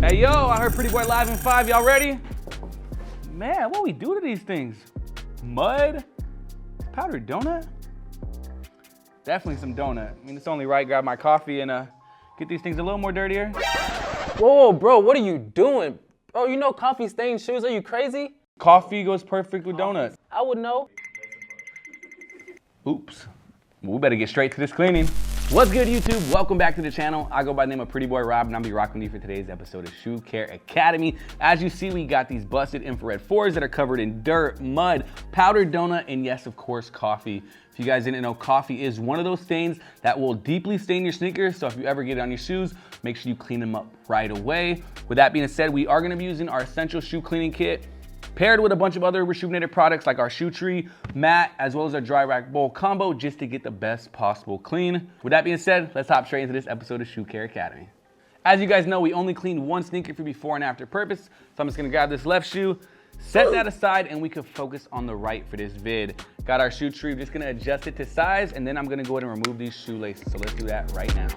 Hey yo, I heard Pretty Boy live in 5. Y'all ready? Man, what we do to these things? Mud? Powdered donut? Definitely some donut. I mean, it's only right. Grab my coffee and get these things a little more dirtier. Whoa, bro, what are you doing? Bro, you know coffee stains shoes, are you crazy? Coffee goes perfect with donuts. I would know. Oops. Well, we better get straight to this cleaning. What's good, YouTube? Welcome back to the channel. I go by the name of Pretty Boy Rob, and I'll be rocking with you for today's episode of Shoe Care Academy. As you see, we got these busted infrared 4s that are covered in dirt, mud, powdered donut, and yes, of course, coffee. If you guys didn't know, coffee is one of those stains that will deeply stain your sneakers, so if you ever get it on your shoes, make sure you clean them up right away. With that being said, we are gonna be using our essential shoe cleaning kit, paired with a bunch of other rejuvenated products like our shoe tree, mat, as well as our dry rack bowl combo, just to get the best possible clean. With that being said, let's hop straight into this episode of Shoe Care Academy. As you guys know, we only clean one sneaker for before and after purpose, so I'm just gonna grab this left shoe, set that aside, and we can focus on the right for this vid. Got our shoe tree, we're just gonna adjust it to size, and then I'm gonna go ahead and remove these shoelaces, so let's do that right now.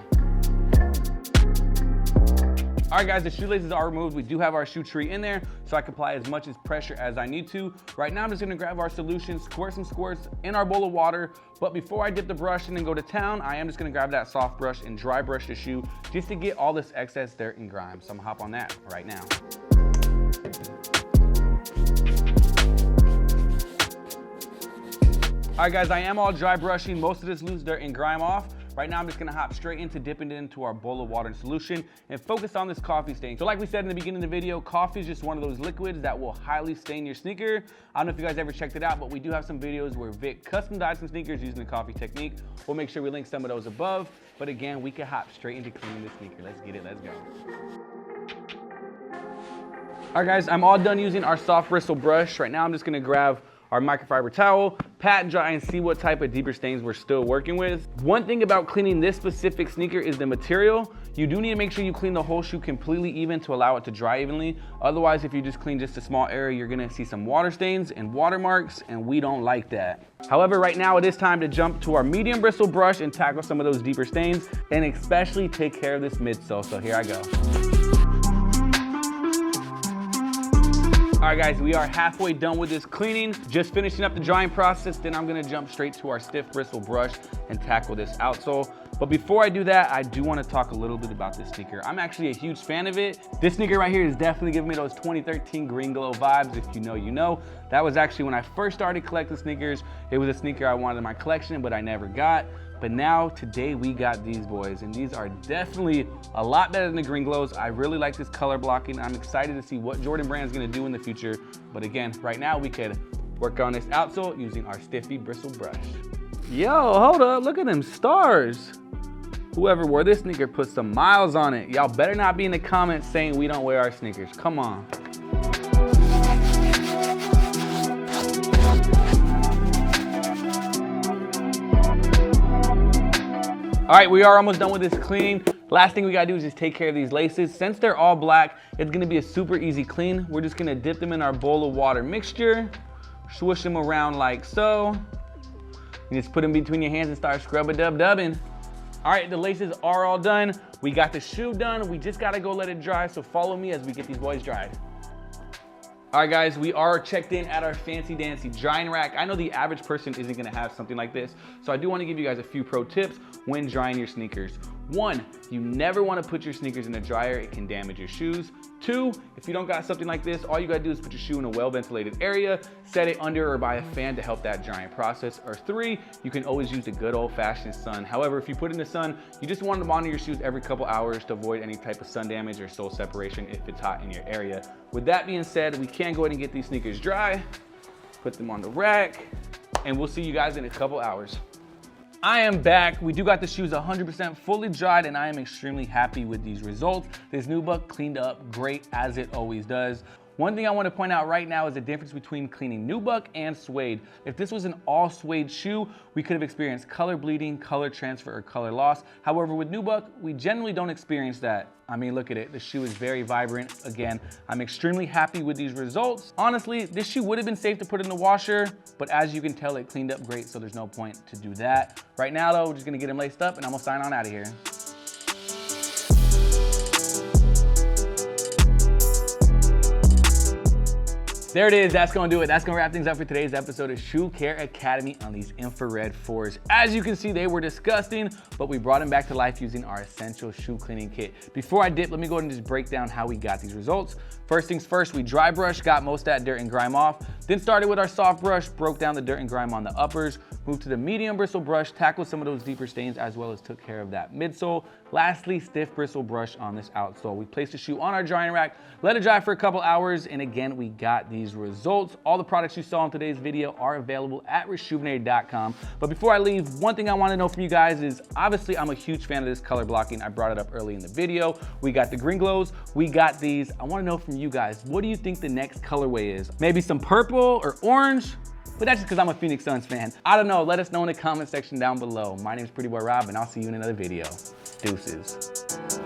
All right, guys, the shoelaces are removed. We do have our shoe tree in there, so I can apply as much pressure as I need to. Right now, I'm just gonna grab our solution, squirt some squirts in our bowl of water. But before I dip the brush in and go to town, I am just gonna grab that soft brush and dry brush the shoe just to get all this excess dirt and grime. So I'm gonna hop on that right now. All right, guys, I am all dry brushing most of this loose dirt and grime off. Right now, I'm just gonna hop straight into dipping it into our bowl of water and solution and focus on this coffee stain. So like we said in the beginning of the video, coffee is just one of those liquids that will highly stain your sneaker. I don't know if you guys ever checked it out, but we do have some videos where Vic custom dyed some sneakers using the coffee technique. We'll make sure we link some of those above. But again, we can hop straight into cleaning this sneaker. Let's get it, let's go. All right, guys, I'm all done using our soft bristle brush. Right now, I'm just gonna grab our microfiber towel, pat and dry, and see what type of deeper stains we're still working with. One thing about cleaning this specific sneaker is the material. You do need to make sure you clean the whole shoe completely even to allow it to dry evenly. Otherwise, if you just clean just a small area, you're gonna see some water stains and watermarks, and we don't like that. However, right now it is time to jump to our medium bristle brush and tackle some of those deeper stains, and especially take care of this midsole, so here I go. All right, guys, we are halfway done with this cleaning. Just finishing up the drying process, then I'm gonna jump straight to our stiff bristle brush and tackle this outsole. But before I do that, I do wanna talk a little bit about this sneaker. I'm actually a huge fan of it. This sneaker right here is definitely giving me those 2013 Green Glow vibes. If you know, you know. That was actually when I first started collecting sneakers. It was a sneaker I wanted in my collection, but I never got. But now, today, we got these boys, and these are definitely a lot better than the Green Glows. I really like this color blocking. I'm excited to see what Jordan Brand's gonna do in the future. But again, right now, we could work on this outsole using our stiffy bristle brush. Yo, hold up, look at them stars. Whoever wore this sneaker put some miles on it. Y'all better not be in the comments saying we don't wear our sneakers. Come on. All right, we are almost done with this cleaning. Last thing we gotta do is just take care of these laces. Since they're all black, it's gonna be a super easy clean. We're just gonna dip them in our bowl of water mixture, swoosh them around like so. You just put them between your hands and start scrub-a-dub-dubbing. All right, the laces are all done. We got the shoe done. We just gotta go let it dry, so follow me as we get these boys dried. All right, guys, we are checked in at our fancy dancy drying rack. I know the average person isn't gonna have something like this, so I do wanna give you guys a few pro tips when drying your sneakers. One, you never wanna put your sneakers in the dryer. It can damage your shoes. Two, if you don't got something like this, all you gotta do is put your shoe in a well-ventilated area, set it under or by a fan to help that drying process. Or three, you can always use the good old-fashioned sun. However, if you put it in the sun, you just want to monitor your shoes every couple hours to avoid any type of sun damage or sole separation if it's hot in your area. With that being said, we can go ahead and get these sneakers dry, put them on the rack, and we'll see you guys in a couple hours. I am back. We do got the shoes 100% fully dried, and I am extremely happy with these results. This Nubuck cleaned up great, as it always does. One thing I want to point out right now is the difference between cleaning Nubuck and suede. If this was an all suede shoe, we could have experienced color bleeding, color transfer, or color loss. However, with Nubuck, we generally don't experience that. I mean, look at it. The shoe is very vibrant. Again, I'm extremely happy with these results. Honestly, this shoe would have been safe to put in the washer, but as you can tell, it cleaned up great, so there's no point to do that. Right now, though, we're just gonna get them laced up, and I'm gonna sign on out of here. There it is, that's gonna do it. That's gonna wrap things up for today's episode of Shoe Care Academy on these infrared 4s. As you can see, they were disgusting, but we brought them back to life using our essential shoe cleaning kit. Before I dip, let me go ahead and just break down how we got these results. First things first, we dry brush, got most of that dirt and grime off. Then started with our soft brush, broke down the dirt and grime on the uppers, moved to the medium bristle brush, tackled some of those deeper stains as well as took care of that midsole. Lastly, stiff bristle brush on this outsole. We placed the shoe on our drying rack, let it dry for a couple hours, and again, we got these results. All the products you saw in today's video are available at reshoevn8ed.com. But before I leave, one thing I want to know from you guys is, obviously, I'm a huge fan of this color blocking. I brought it up early in the video. We got the green glows, we got these. I want to know from you guys, what do you think the next colorway is? Maybe some purple or orange? But that's just because I'm a Phoenix Suns fan. I don't know, let us know in the comment section down below. My name is Pretty Boy Rob, and I'll see you in another video. Deuces.